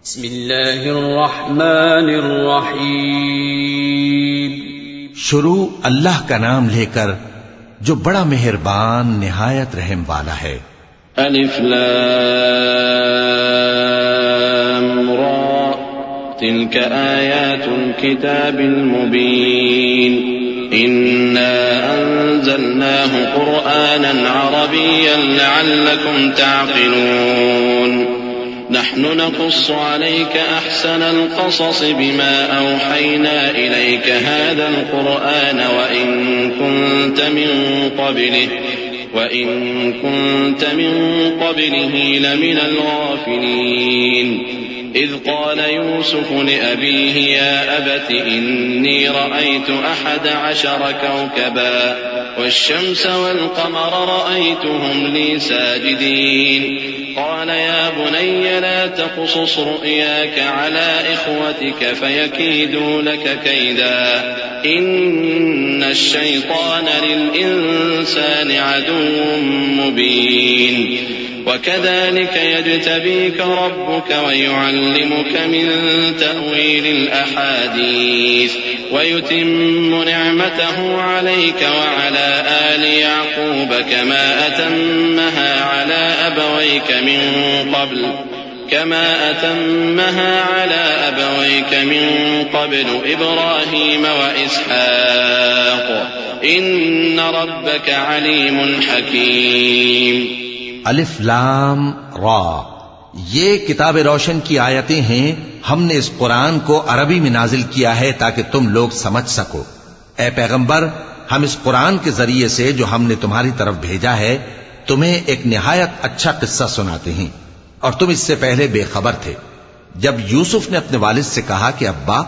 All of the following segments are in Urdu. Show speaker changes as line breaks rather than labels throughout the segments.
بسم اللہ الرحمن الرحیم.
شروع اللہ کا نام لے کر جو بڑا مہربان نہایت رحم والا ہے.
الف لام را تلك آیات الكتاب المبین إنا أنزلناه قرآنا عربيا لعلكم تعقلون نحن نقص عليك أحسن القصص بما أوحينا إليك هذا القرآن وإن كنت من قبله لمن الغافلين إذ قال يوسف لأبيه يا أبت إني رأيت 11 كوكبا والشمس والقمر رأيتهم لي ساجدين قال يا بني لا تقصص رؤياك على إخوتك فيكيدوا لك كيدا إن الشيطان للإنسان عدو مبين وكذلك يجتبيك ربك ويعلمك من تأويل الأحاديث ويتم نعمته عليك وعلى آل يعقوب كما أتمها على أبويك من قبل إبراهيم وإسحاق إن ربك عليم حكيم.
الف لام را، یہ کتاب روشن کی آیتیں ہیں. ہم نے اس قرآن کو عربی میں نازل کیا ہے تاکہ تم لوگ سمجھ سکو. اے پیغمبر، ہم اس قرآن کے ذریعے سے جو ہم نے تمہاری طرف بھیجا ہے تمہیں ایک نہایت اچھا قصہ سناتے ہیں، اور تم اس سے پہلے بے خبر تھے. جب یوسف نے اپنے والد سے کہا کہ ابا،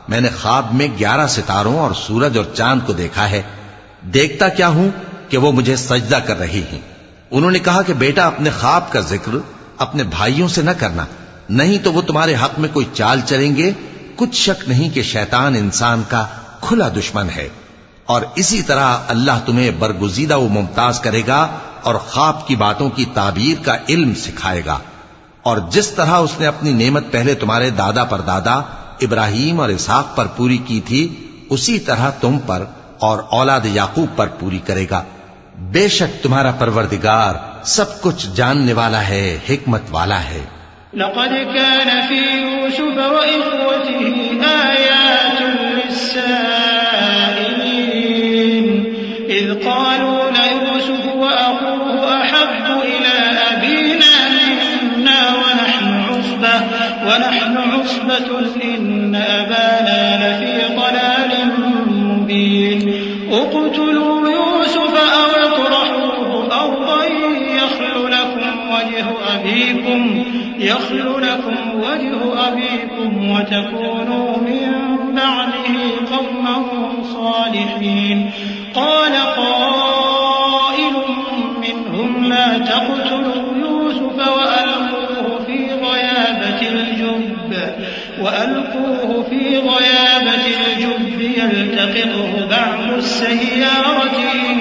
میں نے خواب میں 11 ستاروں اور سورج اور چاند کو دیکھا ہے، دیکھتا کیا ہوں کہ وہ مجھے سجدہ کر رہی ہیں. انہوں نے کہا کہ بیٹا، اپنے خواب کا ذکر اپنے بھائیوں سے نہ کرنا، نہیں تو وہ تمہارے حق میں کوئی چال چلیں گے. کچھ شک نہیں کہ شیطان انسان کا کھلا دشمن ہے، اور اسی طرح اللہ تمہیں برگزیدہ و ممتاز کرے گا اور خواب کی باتوں کی تعبیر کا علم سکھائے گا. اور جس طرح اس نے اپنی نعمت پہلے تمہارے دادا پر دادا ابراہیم اور اسحاق پر پوری کی تھی، اسی طرح تم پر اور اولاد یعقوب پر پوری کرے گا. بے شک تمہارا پروردگار سب کچھ جاننے والا ہے، حکمت والا ہے.
لقد كان في يوسف وإخوته آيات للسائلين إذ قالوا ليوسف وأخوه أحب إلى أبينا منا ونحن عصبة إن أبانا لفي ضلال مبين اقتلوا يوسف أو اطرحوه أرضا يخل لكم وجه أبيكم وتكونوا من بعده قوما صالحين. قال قائل منهم لا تقتلوا يوسف وألقوه في غيابة الجب يلتقطه بعض السيارة إن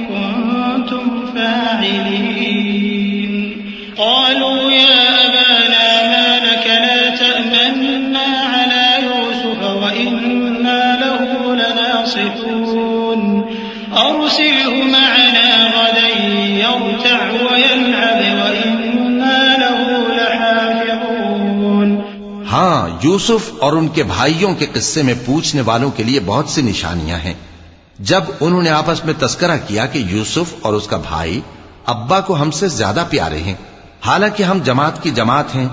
كنتم فاعلين. قالوا يا أبانا ما لك لا تأمنا على يوسف وإنا له لناصحون أرسله معنا غدا يرتع ويلعب وإنا له لحافظون.
ہاں، یوسف اور ان کے بھائیوں کے قصے میں پوچھنے والوں کے لیے بہت سی نشانیاں ہیں. جب انہوں نے آپس میں تذکرہ کیا کہ یوسف اور اس کا بھائی ابا کو ہم سے زیادہ پیارے ہیں، حالانکہ ہم جماعت کی جماعت ہیں،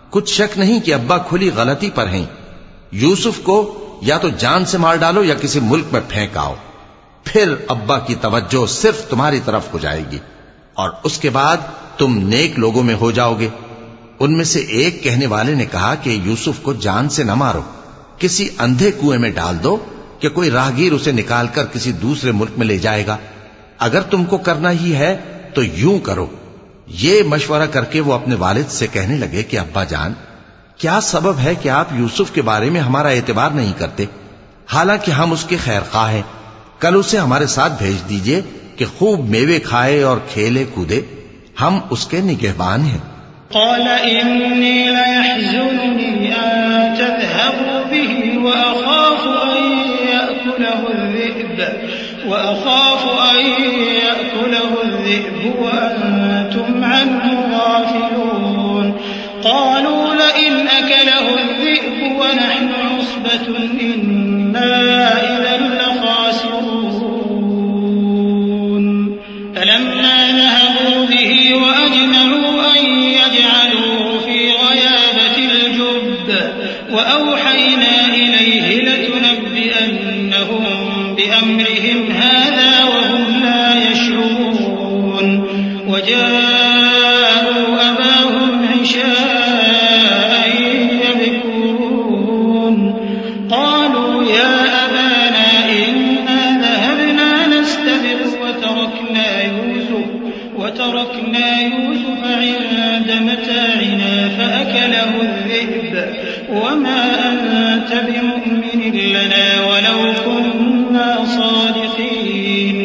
کچھ شک نہیں کہ ابا کھلی غلطی پر ہیں. یوسف کو یا تو جان سے مار ڈالو یا کسی ملک میں پھینک آؤ، پھر ابا کی توجہ صرف تمہاری طرف ہو جائے گی اور اس کے بعد تم نیک لوگوں میں ہو جاؤ گے. ان میں سے ایک کہنے والے نے کہا کہ یوسف کو جان سے نہ مارو، کسی اندھے کنویں میں ڈال دو کہ کوئی راہگیر اسے نکال کر کسی دوسرے ملک میں لے جائے گا. اگر تم کو کرنا ہی ہے تو یوں کرو. یہ مشورہ کر کے وہ اپنے والد سے کہنے لگے کہ ابا جان، کیا سبب ہے کہ آپ یوسف کے بارے میں ہمارا اعتبار نہیں کرتے، حالانکہ ہم اس کے خیر خواہ ہیں. کل اسے ہمارے ساتھ بھیج دیجئے کہ خوب میوے کھائے اور کھیلے کودے، ہم اس کے نگہبان ہیں.
قال إني ليحزنني وأخاف أن يأكله الذئب وأنتم عنه غافلون قالوا لئن أكله الذئب ونحن عصبة إنا إذا لخاسرون فلما ذهبوا به وأجمعوا أن يجعلوه في غيابة الجب وأوحينا إليه لتنبئنهم بأمرهم هذا وهم لا يشعرون وجاءوا أباهم عشاء يبكون قالوا يا أبانا إنا ذهبنا نستبق وتركنا يوسف عند متاعنا فأكله الذئب وما أنت بمؤمن لنا ولو كنا صادقين.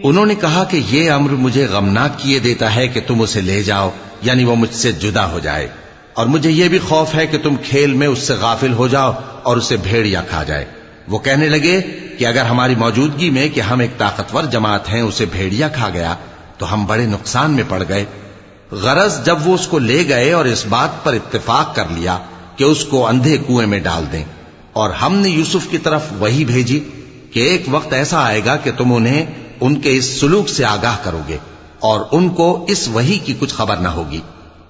انہوں نے کہا کہ یہ امر مجھے غمناک کیے دیتا ہے کہ تم اسے لے جاؤ، یعنی وہ مجھ سے جدا ہو جائے، اور مجھے یہ بھی خوف ہے کہ تم کھیل میں اس سے غافل ہو جاؤ اور اسے بھیڑیا کھا جائے. وہ کہنے لگے کہ اگر ہماری موجودگی میں کہ ہم ایک طاقتور جماعت ہیں اسے بھیڑیا کھا گیا تو ہم بڑے نقصان میں پڑ گئے. غرض جب وہ اس کو لے گئے اور اس بات پر اتفاق کر لیا کہ اس کو اندھے کنویں میں ڈال دیں، اور ہم نے یوسف کی طرف وحی بھیجی کہ ایک وقت ایسا آئے گا کہ تم انہیں ان کے اس سلوک سے آگاہ کرو گے اور ان کو اس وحی کی کچھ خبر نہ ہوگی.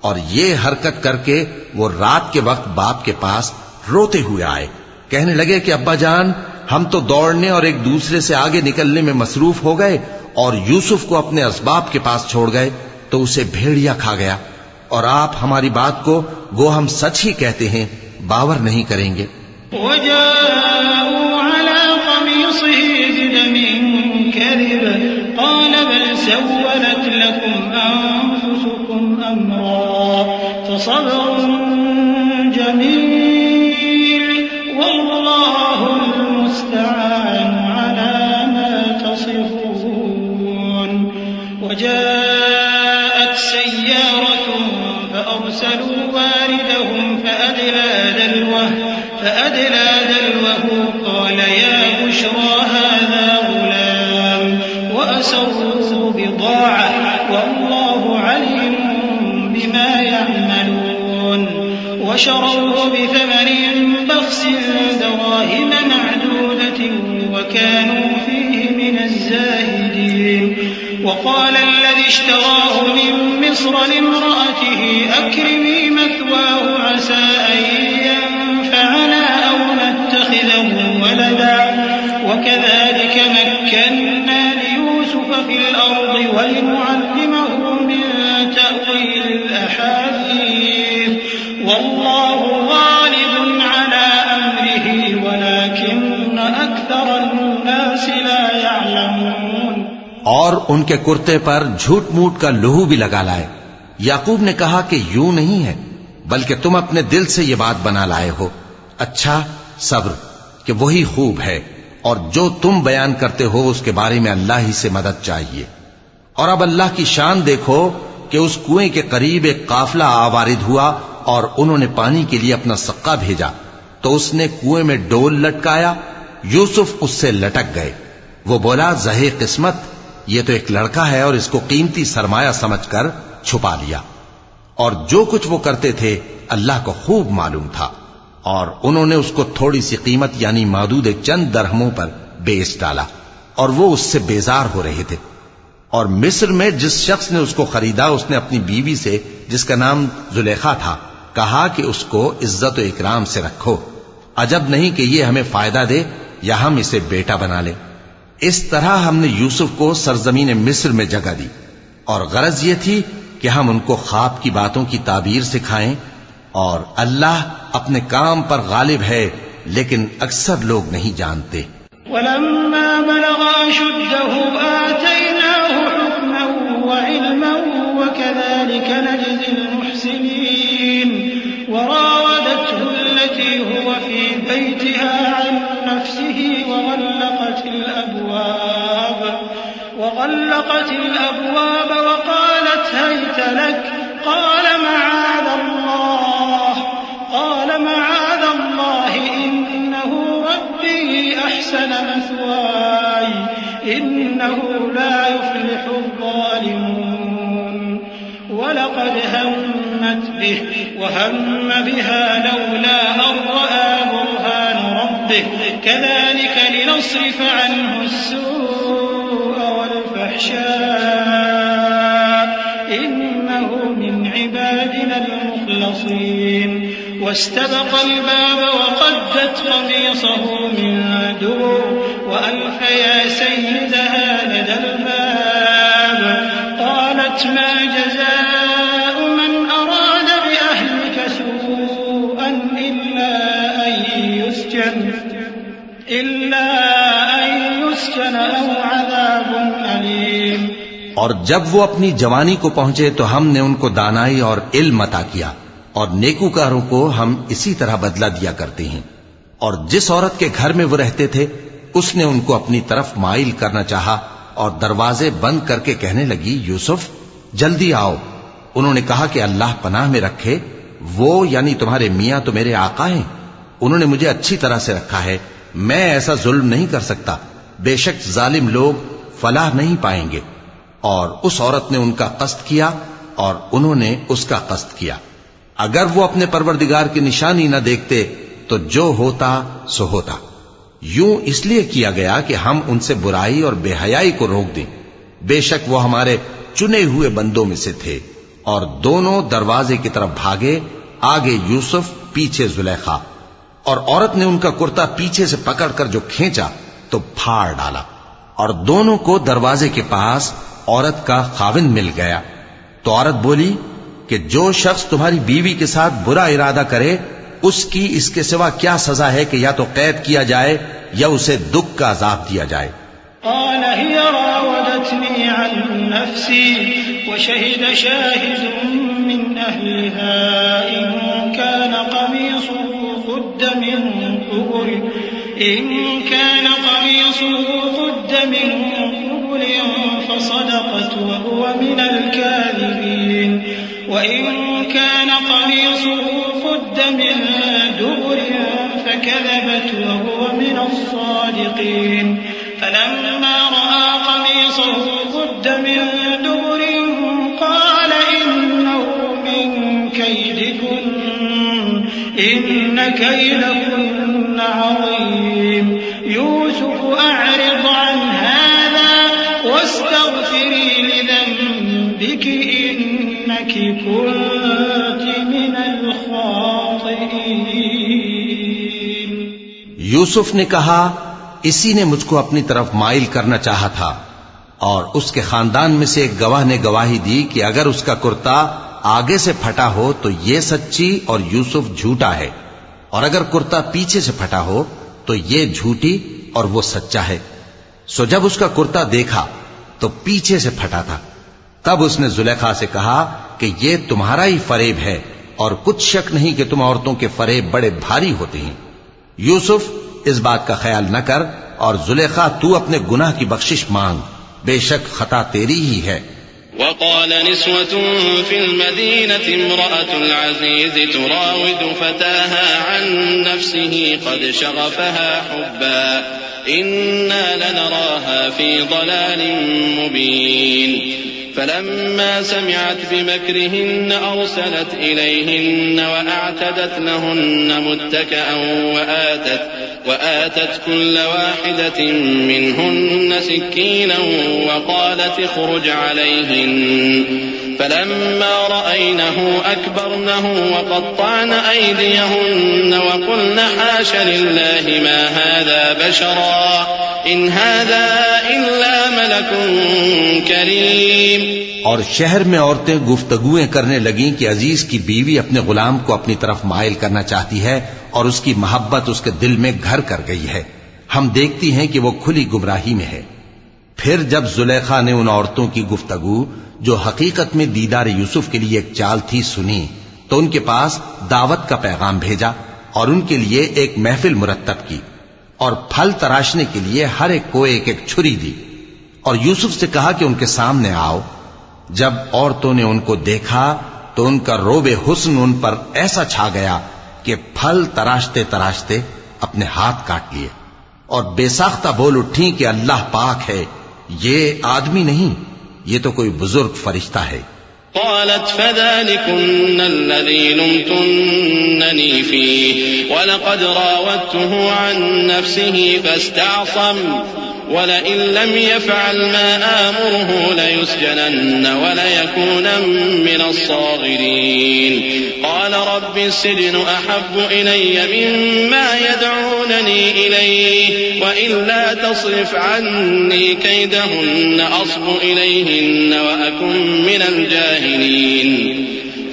اور یہ حرکت کر کے وہ رات کے وقت باپ کے پاس روتے ہوئے آئے. کہنے لگے کہ ابا جان، ہم تو دوڑنے اور ایک دوسرے سے آگے نکلنے میں مصروف ہو گئے اور یوسف کو اپنے اسباب کے پاس چھوڑ گئے تو اسے بھیڑیا کھا گیا، اور آپ ہماری بات کو گو ہم سچ ہی کہتے ہیں باور نہیں کریں گے.
وجاءوا على قميصه بدم كذب قال بل سولت لكم أنفسكم أمرا فصبر جميل والله المستعان على ما تصفون. وجاءت سيارة فأرسلوا واردهم فأدلى دلوه قال يا بشرى هذا غلام وأسروا بضاعة والله عليم بما يعملون وشروه بثمن بخس دراهم معدودة وكانوا فيه من الزاهدين. وقال الذي اشتراه من مصر لامرأته أكرمي مثواه عسى أن ينفعنا أو نتخذه ولدا وكذلك مكنا ليوسف في الأرض ولنعلمه من تأويل الأحاديث والله غالب على أمره ولكن أكثر الناس لا يعلمون.
اور ان کے کرتے پر جھوٹ موٹ کا لہو بھی لگا لائے. یعقوب نے کہا کہ یوں نہیں ہے بلکہ تم اپنے دل سے یہ بات بنا لائے ہو. اچھا صبر کہ وہی خوب ہے، اور جو تم بیان کرتے ہو اس کے بارے میں اللہ ہی سے مدد چاہیے. اور اب اللہ کی شان دیکھو کہ اس کنویں کے قریب ایک قافلہ آوارد ہوا اور انہوں نے پانی کے لیے اپنا سقا بھیجا تو اس نے کنویں میں ڈول لٹکایا. یوسف اس سے لٹک گئے. وہ بولا زہے قسمت، یہ تو ایک لڑکا ہے، اور اس کو قیمتی سرمایہ سمجھ کر چھپا لیا. اور جو کچھ وہ کرتے تھے اللہ کو خوب معلوم تھا. اور انہوں نے اس کو تھوڑی سی قیمت یعنی معدود چند درہموں پر بیچ ڈالا، اور وہ اس سے بیزار ہو رہے تھے. اور مصر میں جس شخص نے اس کو خریدا اس نے اپنی بیوی سے جس کا نام زلیخا تھا کہا کہ اس کو عزت و اکرام سے رکھو، عجب نہیں کہ یہ ہمیں فائدہ دے یا ہم اسے بیٹا بنا لیں. اس طرح ہم نے یوسف کو سرزمین مصر میں جگہ دی، اور غرض یہ تھی کہ ہم ان کو خواب کی باتوں کی تعبیر سکھائیں. اور اللہ اپنے کام پر غالب ہے لیکن اکثر لوگ نہیں جانتے.
ولما بلغ أشده آتيناه حكما وعلما وكذلك نجزي المحسنين. وراودته التي هو في بيتها عن نفسه وغلقت الأبواب وقالت هيت لك قال معاذ الله إنه إنه لا يفلح الظالمون ولقد همت به وهم بها لولا أن رأى برهان ربه كذلك لنصرف عنه السوء والفحشاء إنه من عبادنا المخلصين واستبق الباب وقدت قميصه من دبر وألف يا سيدها لدى الباب قالت ما جزاء من أراد بأهلك سوءا إلا أن يسجن أو عذاب أليم.
اور جب وہ اپنی جوانی کو پہنچے تو ہم نے ان کو دانائی اور علم عطا کیا اور نیکوکاروں کو ہم اسی طرح بدلہ دیا کرتے ہیں. اور جس عورت کے گھر میں وہ رہتے تھے اس نے ان کو اپنی طرف مائل کرنا چاہا اور دروازے بند کر کے کہنے لگی یوسف جلدی آؤ. انہوں نے کہا کہ اللہ پناہ میں رکھے، وہ یعنی تمہارے میاں تو میرے آقا ہیں، انہوں نے مجھے اچھی طرح سے رکھا ہے، میں ایسا ظلم نہیں کر سکتا، بے شک ظالم لوگ فلاح نہیں پائیں گے. اور اس عورت نے ان کا قصد کیا اور انہوں نے اس کا قصد کیا. اگر وہ اپنے پروردگار کی نشانی نہ دیکھتے تو جو ہوتا سو ہوتا. یوں اس لیے کیا گیا کہ ہم ان سے برائی اور بے حیائی کو روک دیں، بے شک وہ ہمارے چنے ہوئے بندوں میں سے تھے. اور دونوں دروازے کی طرف بھاگے، آگے یوسف پیچھے زلیخا. اور عورت نے ان کا کرتا پیچھے سے پکڑ کر جو کھینچا تو پھاڑ ڈالا، اور دونوں کو دروازے کے پاس عورت کا خاوند مل گیا. تو عورت بولی کہ جو شخص تمہاری بیوی کے ساتھ برا ارادہ کرے اس کی اس کے سوا کیا سزا ہے کہ یا تو قید کیا جائے یا اسے دکھ کا عذاب دیا جائے.
قال هي راودتني عن نفسي وشهد شاهد من أهلها إن كان قميصه قد من قبل فصدقت وهو من الكاذبين وإن كان قميصه قد من دبر فكذبت وهو من الصادقين فلما رأى قميصه قد من دبر قال إنه من كيدكن إن كيدكن عظيم يوسف أعرض عن هذا واستغفري لذنبك إنك كنت من الخاطئين.
یوسف نے کہا اسی نے مجھ کو اپنی طرف مائل کرنا چاہا تھا. اور اس کے خاندان میں سے ایک گواہ نے گواہی دی کہ اگر اس کا کرتا آگے سے پھٹا ہو تو یہ سچی اور یوسف جھوٹا ہے، اور اگر کرتا پیچھے سے پھٹا ہو تو یہ جھوٹی اور وہ سچا ہے. سو جب اس کا کرتا دیکھا تو پیچھے سے پھٹا تھا. تب اس نے زلیخا سے کہا کہ یہ تمہارا ہی فریب ہے، اور کچھ شک نہیں کہ تم عورتوں کے فریب بڑے بھاری ہوتے ہیں. یوسف اس بات کا خیال نہ کر، اور زلیخا تو اپنے گناہ کی بخشش مانگ، بے شک خطا تیری ہی ہے.
وقال نسوة في المدينة امرأة العزيز تراود فتاها عن نفسه قد شغفها حبا إنا لنراها في ضلال مبين. فلما سمعت بمكرهن أرسلت إليهن وأعتدت لهن متكئا وآتت كل واحدة منهن سكينا وقالت اخرج عليهن. فلما رأينه أكبرنه وقطعن أيديهن وقلن حاش لله ما هذا بشرا إن هذا إلا ملك كريم.
اور شہر میں عورتیں گفتگویں کرنے لگیں کہ عزیز کی بیوی اپنے غلام کو اپنی طرف مائل کرنا چاہتی ہے اور اس کی محبت اس کے دل میں گھر کر گئی ہے. ہم دیکھتی ہیں کہ وہ کھلی گمراہی میں ہے. پھر جب زلیخا نے ان عورتوں کی گفتگو جو حقیقت میں دیدار یوسف کے لیے ایک چال تھی سنی تو ان کے پاس دعوت کا پیغام بھیجا اور ان کے لیے ایک محفل مرتب کی اور پھل تراشنے کے لیے ہر ایک کو ایک ایک چھری دی اور یوسف سے کہا کہ ان کے سامنے آؤ. جب عورتوں نے ان کو دیکھا تو ان کا روب حسن ان پر ایسا چھا گیا کہ پھل تراشتے تراشتے اپنے ہاتھ کاٹ لیے اور بے ساختہ بول اٹھی کہ اللہ پاک ہے، یہ آدمی نہیں، یہ تو کوئی بزرگ فرشتہ ہے۔
قالت فذلكن الذي لمتنني فيه ولقد راودته عن نفسه فاستعصم ولئن لم يفعل ما آمره ليسجنن وليكونا من الصاغرين قال رب السجن أحب إلي مما يدعونني إليه وإلا تصرف عني كيدهن أصب إليهن وأكن من الجاهلين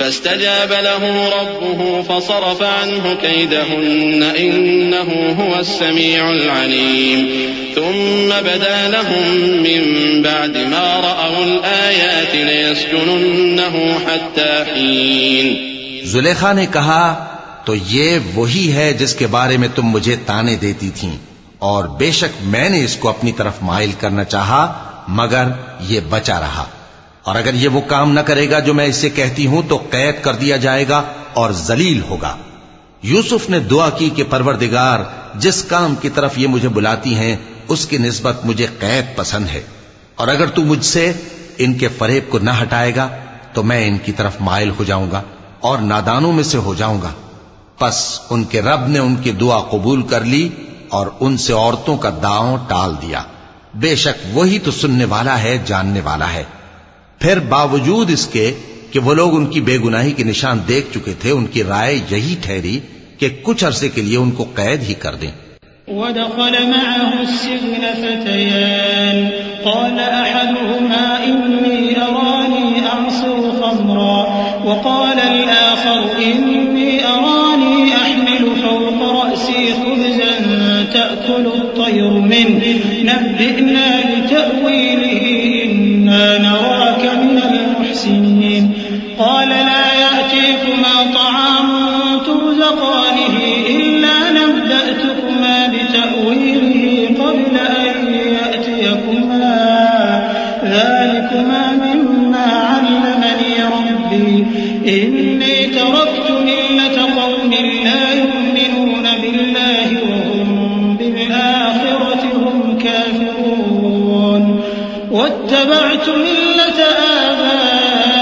فاستجاب له ربه فصرف عنه كيدهن إنه هو السميع العليم ثم بدا لهم من بعد ما رأوا الآيات ليسجننه حتى حين۔
زلیخا نے کہا تو یہ وہی ہے جس کے بارے میں تم مجھے تانے دیتی تھیں، اور بے شک میں نے اس کو اپنی طرف مائل کرنا چاہا مگر یہ بچا رہا، اور اگر یہ وہ کام نہ کرے گا جو میں اسے کہتی ہوں تو قید کر دیا جائے گا اور ذلیل ہوگا۔ یوسف نے دعا کی کہ پروردگار جس کام کی طرف یہ مجھے بلاتی ہیں اس کی نسبت مجھے قید پسند ہے، اور اگر تو مجھ سے ان کے فریب کو نہ ہٹائے گا تو میں ان کی طرف مائل ہو جاؤں گا اور نادانوں میں سے ہو جاؤں گا۔ پس ان کے رب نے ان کی دعا قبول کر لی اور ان سے عورتوں کا داؤں ٹال دیا، بے شک وہی تو سننے والا ہے، جاننے والا ہے۔ پھر باوجود اس کے کہ وہ لوگ ان کی بے گناہی کے نشان دیکھ چکے تھے، ان کی رائے یہی ٹھہری کہ کچھ عرصے کے لیے ان کو قید ہی کر دیں۔
ودخل معه السجن فتيان قال أحدهما إني أراني أعصر خمرا وقال الآخر إني أراني أحمل فوق رأسي خبزا تأكل الطير منه نبئنا بتأويله إنا نراك من المحسنين قال لا يأتيكما طعام ترزقانه إلا نبأتكما بتأويله قبل أن يأتيكما ذلكما مما علمني ربي إني تركت ملة قوم لا يؤمنون بالله وهم بالآخرة هم كافرون واتبعت ملة آبائي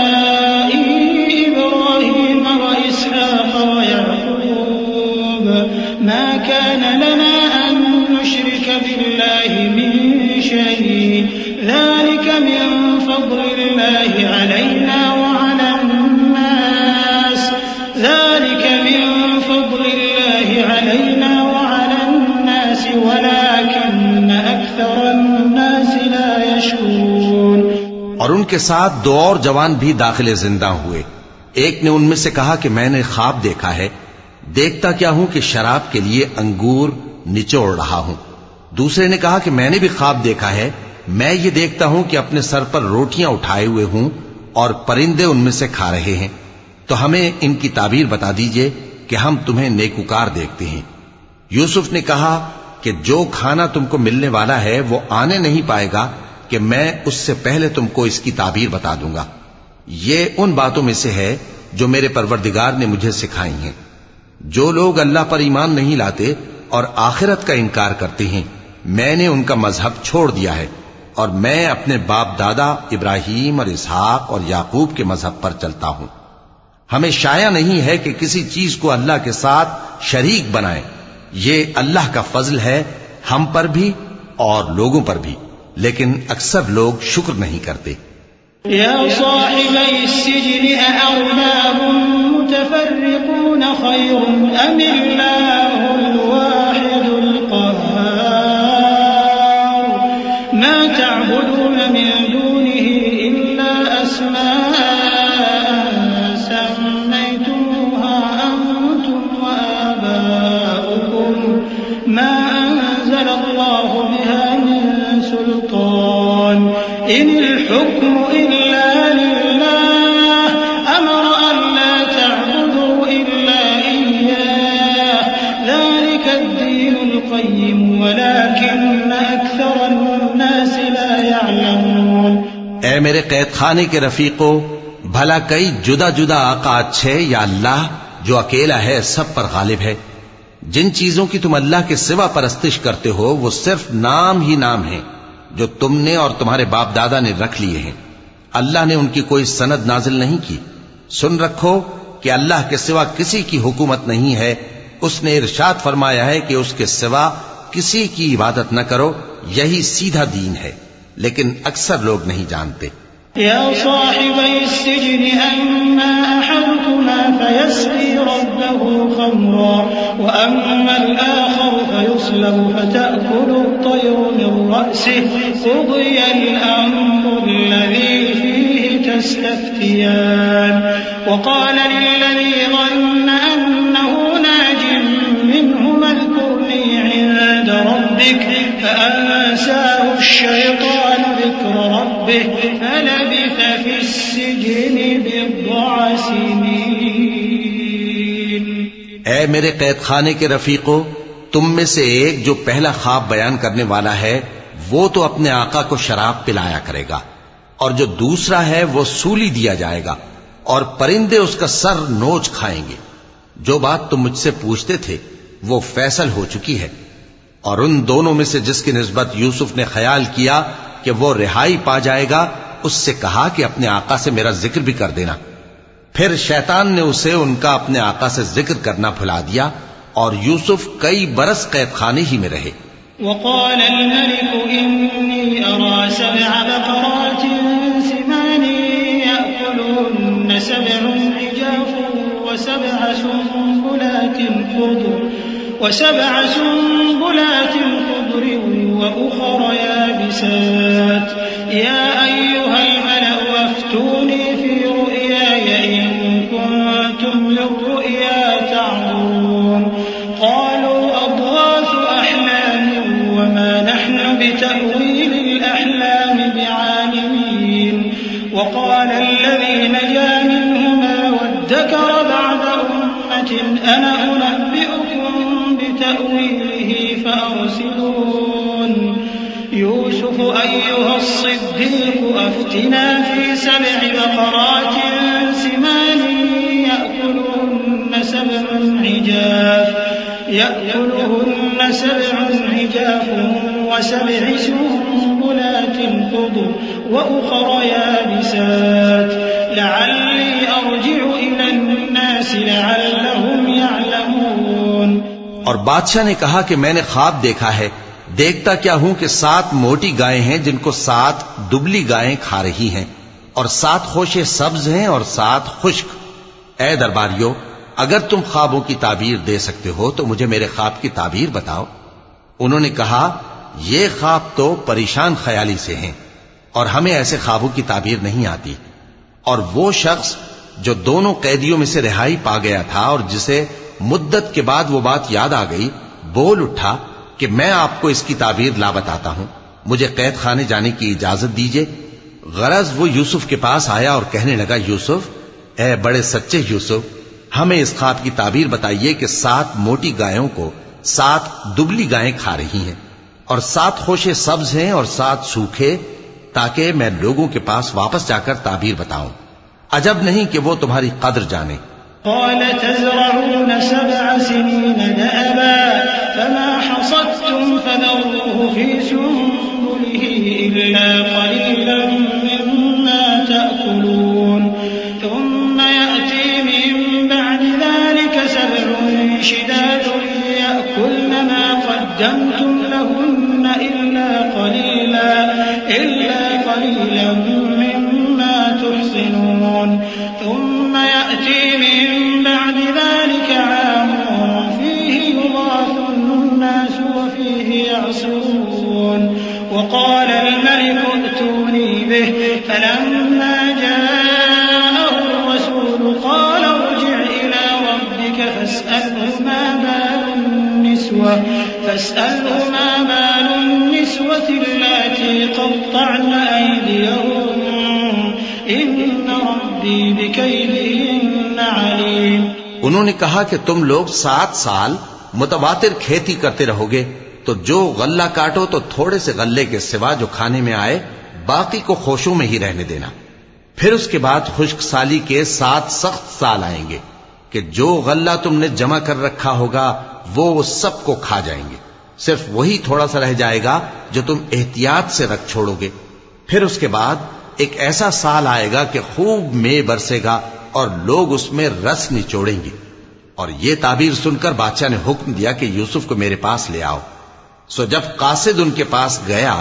إبراهيم وإسحاق ويعقوب ما كان لنا أن نشرك بالله من شيء ذلك من فضل الله علينا وعلى الناس ولكن أكثر الناس لا يشكرون۔
اور ان کے ساتھ دو اور جوان بھی داخل زندہ ہوئے۔ ایک نے ان میں سے کہا کہ میں نے خواب دیکھا ہے، دیکھتا کیا ہوں کہ شراب کے لیے انگور نچوڑ رہا ہوں۔ دوسرے نے کہا کہ میں نے بھی خواب دیکھا ہے، میں یہ دیکھتا ہوں کہ اپنے سر پر روٹیاں اٹھائے ہوئے ہوں اور پرندے ان میں سے کھا رہے ہیں، تو ہمیں ان کی تعبیر بتا دیجئے کہ ہم تمہیں نیکوکار دیکھتے ہیں۔ یوسف نے کہا کہ جو کھانا تم کو ملنے والا ہے وہ آنے نہیں پائے گا کہ میں اس سے پہلے تم کو اس کی تعبیر بتا دوں گا۔ یہ ان باتوں میں سے ہے جو میرے پروردگار نے مجھے سکھائی ہیں۔ جو لوگ اللہ پر ایمان نہیں لاتے اور آخرت کا انکار کرتے ہیں، میں نے ان کا مذہب چھوڑ دیا ہے اور میں اپنے باپ دادا ابراہیم اور اسحاق اور یعقوب کے مذہب پر چلتا ہوں۔ ہمیں شایع نہیں ہے کہ کسی چیز کو اللہ کے ساتھ شریک بنائیں، یہ اللہ کا فضل ہے ہم پر بھی اور لوگوں پر بھی، لیکن اکثر لوگ شکر نہیں کرتے۔
یا صاحبی السجن أأرباب متفرقون خير أم الله الواحد القهار ما تعبدون من دونه إلا أسماء سميتموها أنتم وآباؤكم ما أنزل الله بها من سلطان إن الحكم إلا لله أمر أن لا تعبدوا إلا إياه ذلك الدين القيم ولكن أكثر الناس لا يعلمون۔
اے میرے قید خانے کے رفیقو، بھلا کئی جدا جدا آقا اچھے یا اللہ جو اکیلا ہے سب پر غالب ہے؟ جن چیزوں کی تم اللہ کے سوا پرستش کرتے ہو وہ صرف نام ہی نام ہیں، جو تم نے اور تمہارے باپ دادا نے رکھ لیے ہیں. اللہ نے ان کی کوئی سند نازل نہیں کی. سن رکھو کہ اللہ کے سوا کسی کی حکومت نہیں ہے. اس نے ارشاد فرمایا ہے کہ اس کے سوا کسی کی عبادت نہ کرو. یہی سیدھا دین ہے، لیکن اکثر لوگ نہیں جانتے.
يا صاحبي السجن أما أحدكما فيسقي ربه خمرا وأما الآخر فيصلب فتأكل الطير من رأسه قضي الأمر الذي فيه تستفتيان. وقال للذي ظن أنه ناج منهما اذكرني عند ربك فأنساه الشيطان ذكر ربه فلبث في السجن بضع سنين.
اے میرے قید خانے کے رفیقو، تم میں سے ایک جو پہلا خواب بیان کرنے والا ہے وہ تو اپنے آقا کو شراب پلایا کرے گا، اور جو دوسرا ہے وہ سولی دیا جائے گا اور پرندے اس کا سر نوچ کھائیں گے. جو بات تم مجھ سے پوچھتے تھے وہ فیصل ہو چکی ہے. اور ان دونوں میں سے جس کی نسبت یوسف نے خیال کیا کہ وہ رہائی پا جائے گا، اس سے کہا کہ اپنے آقا سے میرا ذکر بھی کر دینا. پھر شیطان نے اسے ان کا اپنے آقا سے ذکر کرنا بھلا دیا، اور یوسف کئی برس قید خانے ہی میں رہے.
وقال الملك إني أرى 7 بقرات سمان يأكلهن 7 عجاف وسبع سنبلات خضر وأخر يابسات. يا أيها الملأ أفتوني في رؤياي إن كنتم للرؤيا تعبرون. قالوا أضغاث أحلام وما نحن بتأويل الأحلام بعالمين. وقال الذي نجا منهما وادكر بعد أمة أنا أنبئكم بتأويله فأرسلون. يوسف أيها الصديق أفتنا في 7 بقرات سمان يأكلهن 7 عجاف و7 سنبلات خضر وأخر يابسات لعلي أرجع إلى الناس لعلهم يعلمون.
اور بادشاہ نے کہا کہ میں نے خواب دیکھا ہے، دیکھتا کیا ہوں کہ 7 موٹی گائیں ہیں جن کو 7 دبلی گائیں کھا رہی ہیں، اور 7 خوشے سبز ہیں اور 7 خشک. اے درباریو، اگر تم خوابوں کی تعبیر دے سکتے ہو تو مجھے میرے خواب کی تعبیر بتاؤ. انہوں نے کہا یہ خواب تو پریشان خیالی سے ہیں اور ہمیں ایسے خوابوں کی تعبیر نہیں آتی. اور وہ شخص جو دونوں قیدیوں میں سے رہائی پا گیا تھا اور جسے مدت کے بعد وہ بات یاد آ گئی، بول اٹھا کہ میں آپ کو اس کی تعبیر لا بتاتا ہوں، مجھے قید خانے جانے کی اجازت دیجئے. غرض وہ یوسف کے پاس آیا اور کہنے لگا، یوسف، اے بڑے سچے یوسف، ہمیں اس خواب کی تعبیر بتائیے کہ 7 موٹی گایوں کو 7 دبلی گائیں کھا رہی ہیں، اور 7 خوشے سبز ہیں اور 7 سوکھے، تاکہ میں لوگوں کے پاس واپس جا کر تعبیر بتاؤں. عجب نہیں کہ وہ تمہاری قدر جانے.
قال تزرعون 7 سنين دأبا فما حصدتم فذروه في سنبله إلا قليلا مما تأكلون. ثم يأتي من بعد ذلك 7 شداد يأكلن ما قدمتم لهن إلا قليلا مما تحصنون. ثم يأتي من بعد ذلك عام فيه يغاث الناس وفيه يعصرون. وقال الملك ائتوني به فلما جاءه الرسول قال ارجع إلى ربك فاسأله ما بال النسوة اللاتي قطعن أيديهن إن ربي بكيدهن عليم.
انہوں نے کہا کہ تم لوگ 7 سال متواتر کھیتی کرتے رہو گے، تو جو غلہ کاٹو تو تھوڑے سے غلے کے سوا جو کھانے میں آئے باقی کو خوشوں میں ہی رہنے دینا. پھر اس کے بعد خشک سالی کے 7 سخت سال آئیں گے کہ جو غلہ تم نے جمع کر رکھا ہوگا وہ سب کو کھا جائیں گے. صرف وہی تھوڑا سا رہ جائے گا جو تم احتیاط سے رکھ چھوڑو گے. پھر اس کے بعد ایک ایسا سال آئے گا کہ خوب مے برسے گا اور لوگ اس میں رس نچوڑیں گے. اور یہ تعبیر سن کر بادشاہ نے حکم دیا کہ یوسف کو میرے پاس لے آؤ. سو جب قاصد ان کے پاس گیا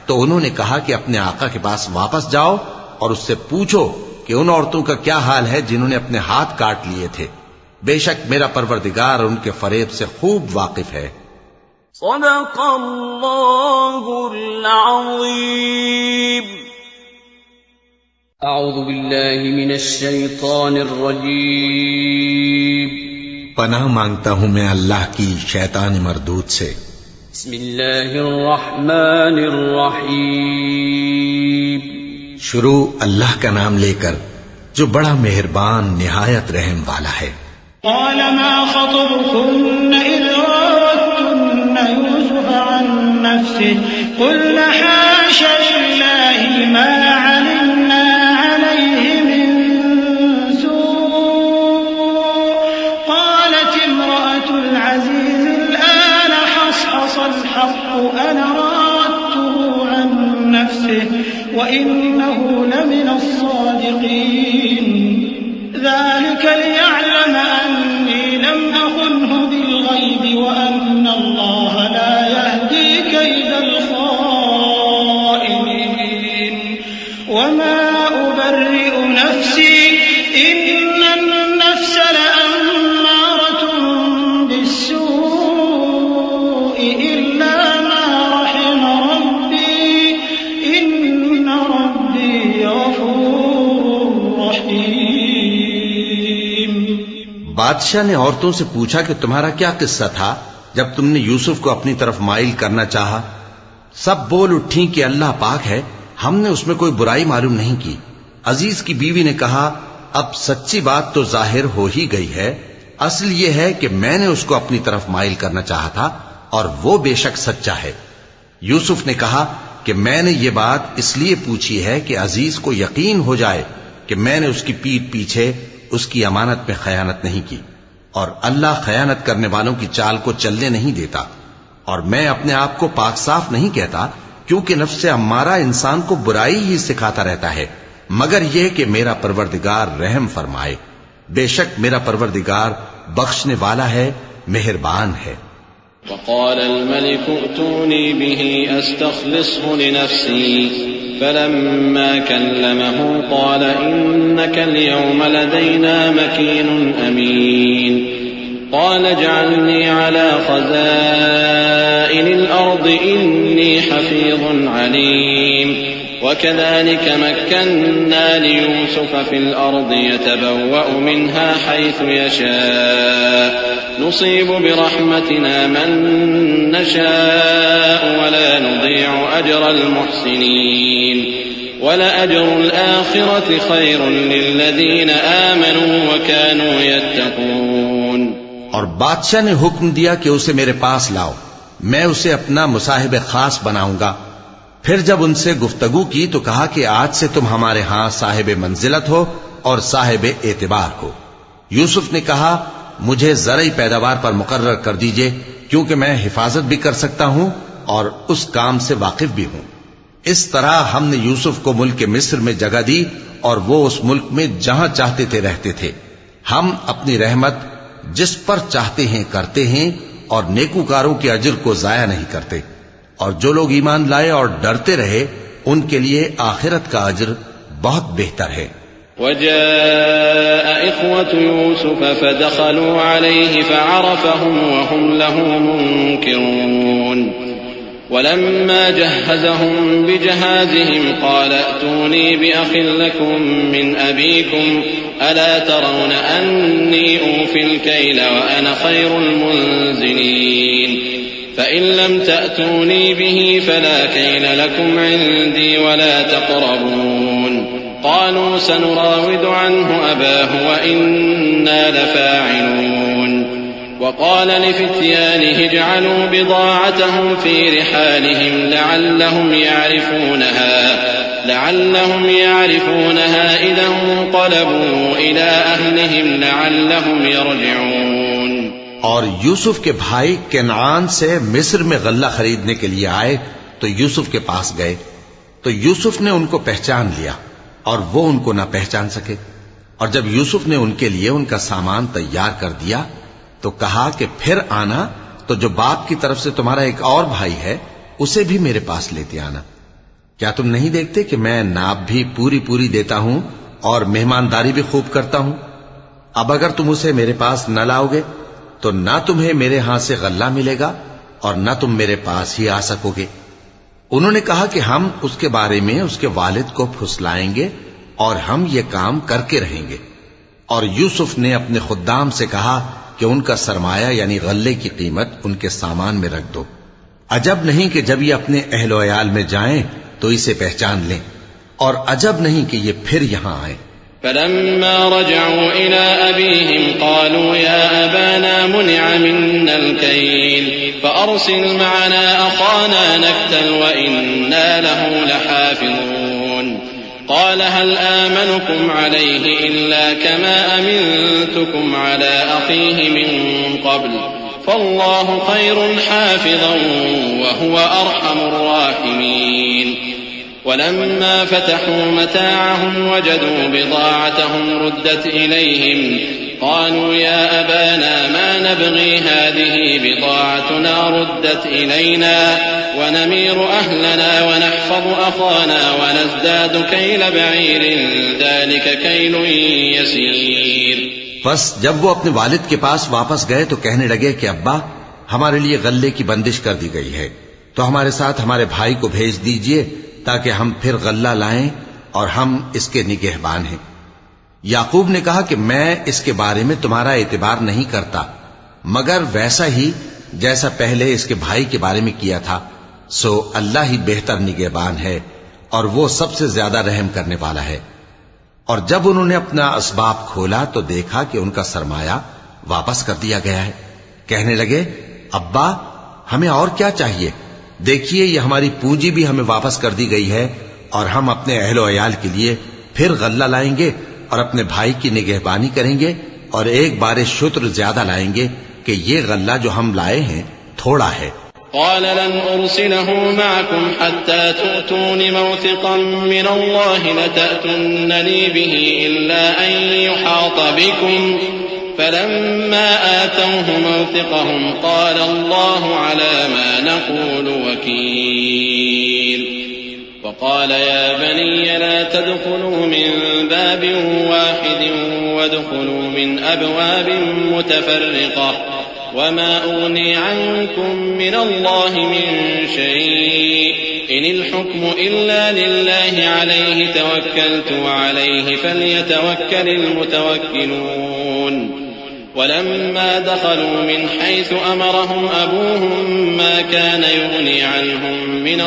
تو انہوں نے کہا کہ اپنے آقا کے پاس واپس جاؤ اور اس سے پوچھو کہ ان عورتوں کا کیا حال ہے جنہوں نے اپنے ہاتھ کاٹ لیے تھے. بے شک میرا پروردگار ان کے فریب سے خوب واقف ہے.
صدق اللہ العظیم. اعوذ باللہ من الشیطان الرجیم.
پناہ مانگتا ہوں میں اللہ کی شیطان مردود سے.
بسم اللہ الرحمن الرحیم.
شروع اللہ کا نام لے کر جو بڑا مہربان نہایت رحم والا ہے.
قال ما خطبكن إذ راوتن يوسف عن نفسه قلن حاش لله ما علمنا عليه من سوء قالت امرأة العزيز الآن حصحص الحق أنا راودته عن نفسه وإنه لمن الصادقين ذلك ليعلم أني لم أخنه بالغيب وأن الله لا يهدي كيد الخائنين وما أبرئ نفسي إن النفس لأمارة بالسوء إلا ما رحم ربي إن ربي غفور رحيم.
بادشاہ نے عورتوں سے پوچھا کہ تمہارا کیا قصہ تھا جب تم نے یوسف کو اپنی طرف مائل کرنا چاہا. سب بول اٹھیں کہ اللہ پاک ہے، ہم نے اس میں کوئی برائی معلوم نہیں کی. عزیز کی بیوی نے کہا اب سچی بات تو ظاہر ہو ہی گئی ہے. اصل یہ ہے کہ میں نے اس کو اپنی طرف مائل کرنا چاہا تھا اور وہ بے شک سچا ہے. یوسف نے کہا کہ میں نے یہ بات اس لیے پوچھی ہے کہ عزیز کو یقین ہو جائے کہ میں نے اس کی پیٹھ پیچھے اس کی امانت میں خیانت نہیں کی، اور اللہ خیانت کرنے والوں کی چال کو چلنے نہیں دیتا. اور میں اپنے آپ کو پاک صاف نہیں کہتا کیونکہ نفس امارہ انسان کو برائی ہی سکھاتا رہتا ہے، مگر یہ کہ میرا پروردگار رحم فرمائے. بے شک میرا پروردگار بخشنے والا ہے، مہربان ہے.
وقال الملك ائتوني به استخلصه لنفسي فلما كلمه قال إنك اليوم لدينا مكين أمين قال اجعلني على خزائن الأرض إني حفيظ عليم وكذلك مكنا ليوسف في الأرض يتبوأ منها حيث يشاء نصيب برحمتنا من نشاء ولا نضيع أجر المحسنين ولأجر الآخرة خير للذين آمنوا وكانوا يتقون.
اور بادشاہ نے حکم دیا کہ اسے میرے پاس لاؤ، میں اسے اپنا مصاحب خاص بناؤں گا. پھر جب ان سے گفتگو کی تو کہا کہ آج سے تم ہمارے ہاں صاحب منزلت ہو اور صاحب اعتبار ہو. یوسف نے کہا مجھے زرعی پیداوار پر مقرر کر دیجئے کیونکہ میں حفاظت بھی کر سکتا ہوں اور اس کام سے واقف بھی ہوں. اس طرح ہم نے یوسف کو ملک مصر میں جگہ دی اور وہ اس ملک میں جہاں چاہتے تھے رہتے تھے. ہم اپنی رحمت جس پر چاہتے ہیں کرتے ہیں اور نیکوکاروں کے اجر کو ضائع نہیں کرتے. اور جو لوگ ایمان لائے اور ڈرتے رہے ان کے لیے آخرت کا اجر بہت بہتر ہے.
وجاء إخوة يوسف فدخلوا عليه فعرفهم وهم له منكرون ولما جهزهم بجهازهم قال ائتوني بأخ لكم من أبيكم ألا ترون أني أوفي الكيل وأنا خير المنزلين فإن لم تأتوني به فلا كيل لكم عندي ولا تقربون قالوا سنراود عنه أباه وإنا لفاعلون. وقال لفتيانه اجعلوا بضاعتهم في رحالهم لعلهم يعرفونها إذا انقلبوا إلى أهلهم لعلهم يرجعون.
اور یوسف کے بھائی کنعان سے مصر میں غلہ خریدنے کے لیے آئے تو یوسف کے پاس گئے، تو یوسف نے ان کو پہچان لیا اور وہ ان کو نہ پہچان سکے۔ اور جب یوسف نے ان کے لیے ان کا سامان تیار کر دیا تو کہا کہ پھر آنا تو جو باپ کی طرف سے تمہارا ایک اور بھائی ہے اسے بھی میرے پاس لیتے آنا۔ کیا تم نہیں دیکھتے کہ میں ناب بھی پوری پوری دیتا ہوں اور مہمانداری بھی خوب کرتا ہوں؟ اب اگر تم اسے میرے پاس نہ لاؤ گے تو نہ تمہیں میرے ہاں سے غلہ ملے گا اور نہ تم میرے پاس ہی آ سکو گے۔ انہوں نے کہا کہ ہم اس کے بارے میں اس کے والد کو پھسلائیں گے اور ہم یہ کام کر کے رہیں گے۔ اور یوسف نے اپنے خدام سے کہا کہ ان کا سرمایہ یعنی غلے کی قیمت ان کے سامان میں رکھ دو۔ عجب نہیں کہ جب یہ اپنے اہل و عیال میں جائیں تو اسے پہچان لیں، اور عجب نہیں کہ یہ پھر یہاں آئیں۔
فلما رجعوا إلى أبيهم قالوا يا أبانا منع منا الكيل فأرسل معنا أخانا نكتل وإنا له لحافظون قال هل آمنكم عليه إلا كما أمنتكم على أخيه من قبل فالله خير حافظا وهو أرحم الراحمين ولما فتحوا متاعهم وجدوا بضاعتهم ردت إليهم قالوا يا أبانا ما نبغي هذه بضاعتنا ردت إلينا ونمير أهلنا ونحفظ أخانا ونزداد كيل بعير ذلك كيل يسير۔
بس جب وہ اپنے والد کے پاس واپس گئے تو کہنے لگے کہ ابا ہمارے لیے غلے کی بندش کر دی گئی ہے، تو ہمارے ساتھ ہمارے بھائی کو بھیج دیجئے تاکہ ہم پھر غلہ لائیں اور ہم اس کے نگہبان ہیں۔ یعقوب نے کہا کہ میں اس کے بارے میں تمہارا اعتبار نہیں کرتا مگر ویسا ہی جیسا پہلے اس کے بھائی کے بارے میں کیا تھا، سو اللہ ہی بہتر نگہبان ہے اور وہ سب سے زیادہ رحم کرنے والا ہے۔ اور جب انہوں نے اپنا اسباب کھولا تو دیکھا کہ ان کا سرمایہ واپس کر دیا گیا ہے۔ کہنے لگے ابا ہمیں اور کیا چاہیے، دیکھیے یہ ہماری پونجی بھی ہمیں واپس کر دی گئی ہے اور ہم اپنے اہل و عیال کے لیے پھر غلہ لائیں گے اور اپنے بھائی کی نگہبانی کریں گے اور ایک بار شتر زیادہ لائیں گے کہ یہ غلہ جو ہم لائے ہیں تھوڑا ہے۔
قال لن أرسله معكم حتى تؤتون موثقا من الله لتأتونني به إلا أن يحاط بكم فلما آتوه موثقهم قال الله على ما نقول وكيل وقال يا بني لا تدخلوا من باب واحد وادخلوا من أبواب متفرقة وما أغني عنكم من الله من شيء إن الحكم إلا لله عليه توكلت وعليه فليتوكل المتوكلون ولما دخلوا من حيث أمرهم أبوهم ما كان يغني عنهم من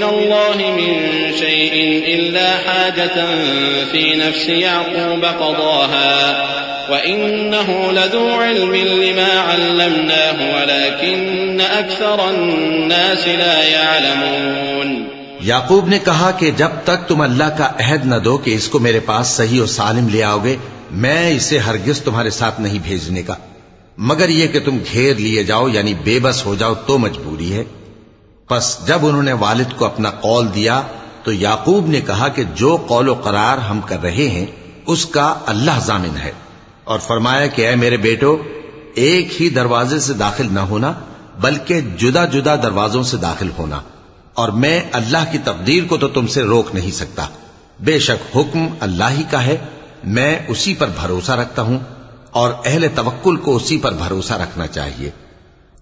الله من شيء إلا حاجة في نفس يعقوب قضاها وإنه لذو علم لما علمناه ولكن أكثر الناس لا يعلمون۔
یعقوب نے کہا کہ جب تک تم اللہ کا عہد نہ دو کہ اس کو میرے پاس صحیح و سالم لے آؤ گے میں اسے ہرگز تمہارے ساتھ نہیں بھیجنے کا، مگر یہ کہ تم گھیر لیے جاؤ یعنی بے بس ہو جاؤ تو مجبوری ہے۔ پس جب انہوں نے والد کو اپنا قول دیا تو یعقوب نے کہا کہ جو قول و قرار ہم کر رہے ہیں اس کا اللہ ضامن ہے، اور فرمایا کہ اے میرے بیٹو ایک ہی دروازے سے داخل نہ ہونا بلکہ جدا جدا دروازوں سے داخل ہونا، اور میں اللہ کی تقدیر کو تو تم سے روک نہیں سکتا، بے شک حکم اللہ ہی کا ہے، میں اسی پر بھروسہ رکھتا ہوں اور اہل توکل کو اسی پر بھروسہ رکھنا چاہیے۔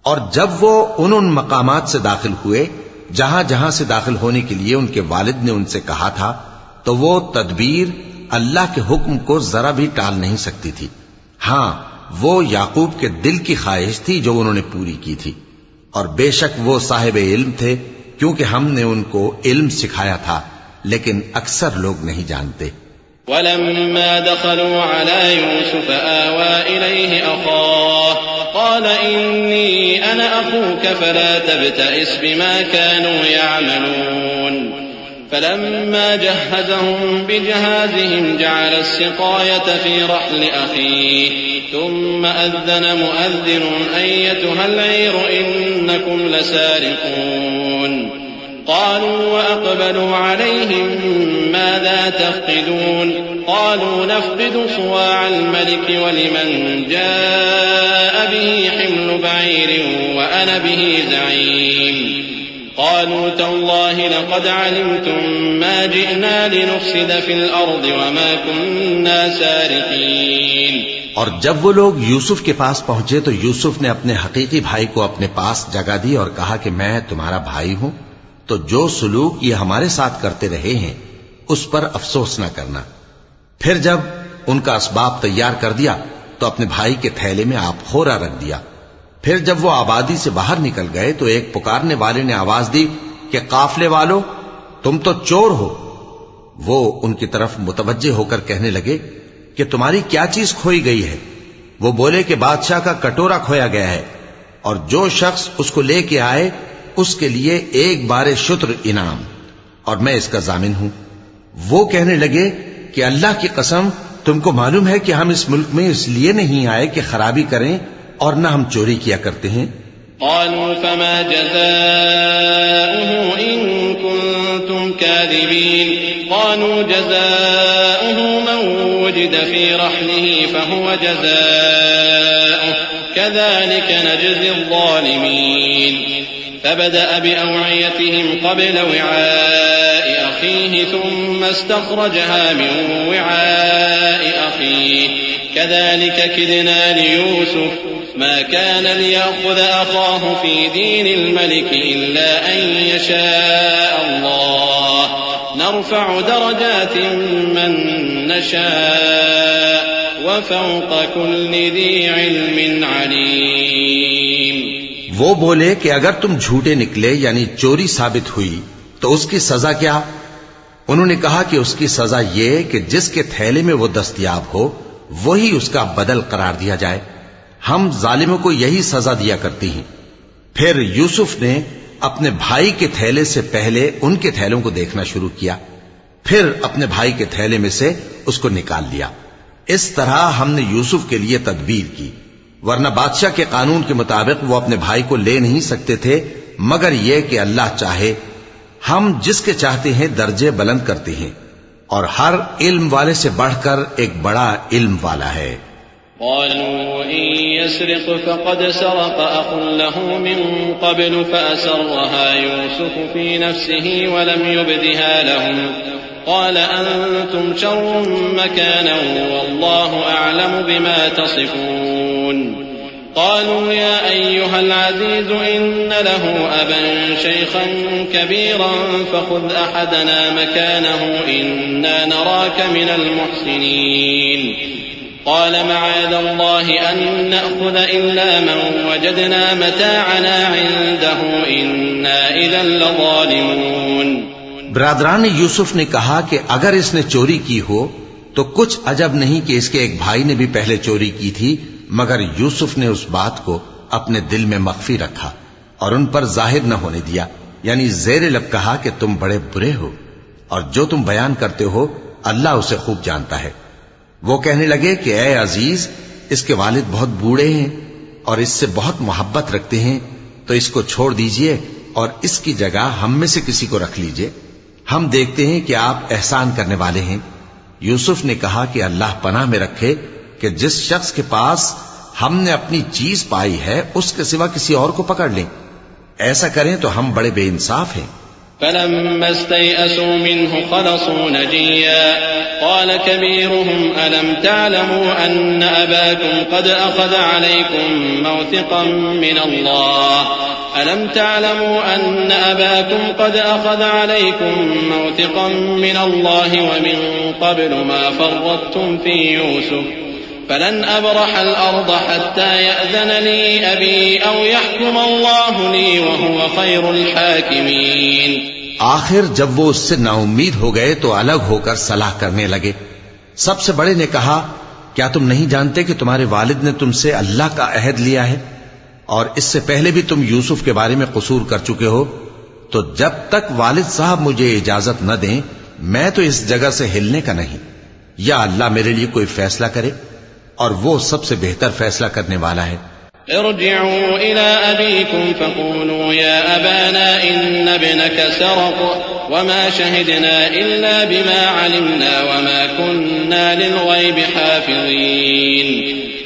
اور جب وہ ان مقامات سے داخل ہوئے جہاں جہاں سے داخل ہونے کے لیے ان کے والد نے ان سے کہا تھا تو وہ تدبیر اللہ کے حکم کو ذرا بھی ٹال نہیں سکتی تھی، ہاں وہ یعقوب کے دل کی خواہش تھی جو انہوں نے پوری کی تھی، اور بے شک وہ صاحب علم تھے کیونکہ ہم نے ان کو علم سکھایا تھا لیکن اکثر لوگ نہیں جانتے۔
ولما دخلوا على يوسف آوى إليه أخاه قال إني أنا أخوك فلا تبتئس بما كانوا يعملون فلما جهزهم بجهازهم جعل السقاية في رحل أخيه ثم أذن مؤذن أيتها العير إنكم لسارقون قالوا وأقبلوا عليهم ماذا تفقدون قالوا نفقد صواع الملك ولمن جاء به حمل بعير وأنا به زعيم قالوا تالله لقد علمتم ما جئنا لنفسد في الأرض وما كنا سارقين.
اور جب وہ لوگ یوسف کے پاس پہنچے تو یوسف نے اپنے حقیقی بھائی کو اپنے پاس جگہ دی اور کہا کہ میں تمہارا بھائی ہوں، تو جو سلوک یہ ہمارے ساتھ کرتے رہے ہیں اس پر افسوس نہ کرنا. پھر جب ان کا اسباب تیار کر دیا تو اپنے بھائی کے تھیلے میں آپ خورا رکھ دیا. پھر جب وہ آبادی سے باہر نکل گئے تو ایک پکارنے والے نے آواز دی کہ قافلے والو تم تو چور ہو. وہ ان کی طرف متوجہ ہو کر کہنے لگے کہ تمہاری کیا چیز کھوئی گئی ہے؟ وہ بولے کہ بادشاہ کا کٹورا کھویا گیا ہے اور جو شخص اس کو لے کے آئے اس کے لیے ایک بار شتر انعام، اور میں اس کا ضامن ہوں. وہ کہنے لگے کہ اللہ کی قسم تم کو معلوم ہے کہ ہم اس ملک میں اس لیے نہیں آئے کہ خرابی کریں اور نہ ہم چوری کیا کرتے ہیں.
قالوا فما جزاؤه إن كنتم كاذبين قالوا جزاؤه من وجد في رحله فهو جزاؤه كذلك نجزي الظالمين. فبدأ بأوعيتهم قبل وعاء أخيه ثم استخرجها من وعاء أخيه كذلك كدنا ليوسف ما كان ليأخذ أخاه في دين الملك إلا أن يشاء الله نرفع درجات من نشاء وفوق كل ذي علم عليم.
وہ بولے کہ اگر تم جھوٹے نکلے یعنی چوری ثابت ہوئی تو اس کی سزا کیا؟ انہوں نے کہا کہ اس کی سزا یہ کہ جس کے تھیلے میں وہ دستیاب ہو وہی اس کا بدل قرار دیا جائے. ہم ظالموں کو یہی سزا دیا کرتی ہیں. پھر یوسف نے اپنے بھائی کے تھیلے سے پہلے ان کے تھیلوں کو دیکھنا شروع کیا، پھر اپنے بھائی کے تھیلے میں سے اس کو نکال لیا. اس طرح ہم نے یوسف کے لیے تدبیر کی، ورنہ بادشاہ کے قانون کے مطابق وہ اپنے بھائی کو لے نہیں سکتے تھے مگر یہ کہ اللہ چاہے. ہم جس کے چاہتے ہیں درجے بلند کرتے ہیں اور ہر علم والے سے بڑھ کر ایک بڑا علم والا ہے.
قالوا إن يسرق فقد سرق أخ له من قبل فأسرها يوسف في نفسه ولم يبدها لهم قال أنتم شر مكانا والله أعلم بما تصفون. قالوا يا أيها العزيز إن له أبا شيخا كبيرا فخذ أحدنا مكانه إنا نراك من المحسنين. قال معاذ الله أن نأخذ إلا من وجدنا متاعنا عنده إنا إذا لظالمون.
برادران یوسف نے کہا کہ اگر اس نے چوری کی ہو تو کچھ عجب نہیں کہ اس کے ایک بھائی نے بھی پہلے چوری کی تھی، مگر یوسف نے اس بات کو اپنے دل میں مخفی رکھا اور ان پر ظاہر نہ ہونے دیا، یعنی زیر لب کہا کہ تم بڑے برے ہو اور جو تم بیان کرتے ہو اللہ اسے خوب جانتا ہے. وہ کہنے لگے کہ اے عزیز، اس کے والد بہت بوڑھے ہیں اور اس سے بہت محبت رکھتے ہیں، تو اس کو چھوڑ دیجئے اور اس کی جگہ ہم میں سے کسی کو رکھ لیجئے، ہم دیکھتے ہیں کہ آپ احسان کرنے والے ہیں. یوسف نے کہا کہ اللہ پناہ میں رکھے کہ جس شخص کے پاس ہم نے اپنی چیز پائی ہے اس کے سوا کسی اور کو پکڑ لیں، ایسا کریں تو ہم بڑے بے انصاف ہیں.
فلما استيئسوا منه خلصوا نجيا قال كبيرهم ألم تعلموا أن أباكم قد أخذ عليكم موثقا من الله ألم تعلموا أن أباكم قد أخذ عليكم موثقا من الله ومن قبل ما فرطتم في يوسف فلن أبرح الأرض حتى يأذن لي أبي أو يحكم الله لي وهو خير الحاكمين.
آخر جب وہ اس سے نا امید ہو گئے تو الگ ہو کر صلاح کرنے لگے. سب سے بڑے نے کہا کیا تم نہیں جانتے کہ تمہارے والد نے تم سے اللہ کا عہد لیا ہے اور اس سے پہلے بھی تم یوسف کے بارے میں قصور کر چکے ہو، تو جب تک والد صاحب مجھے اجازت نہ دیں میں تو اس جگہ سے ہلنے کا نہیں، یا اللہ میرے لیے کوئی فیصلہ کرے، اور وہ سب سے بہتر فیصلہ کرنے والا ہے۔
ارجعوا إلى أبيكم فقولوا يا أبانا إن ابنك سرق وما شهدنا إلا بما علمنا وما كنا للغيب حافظين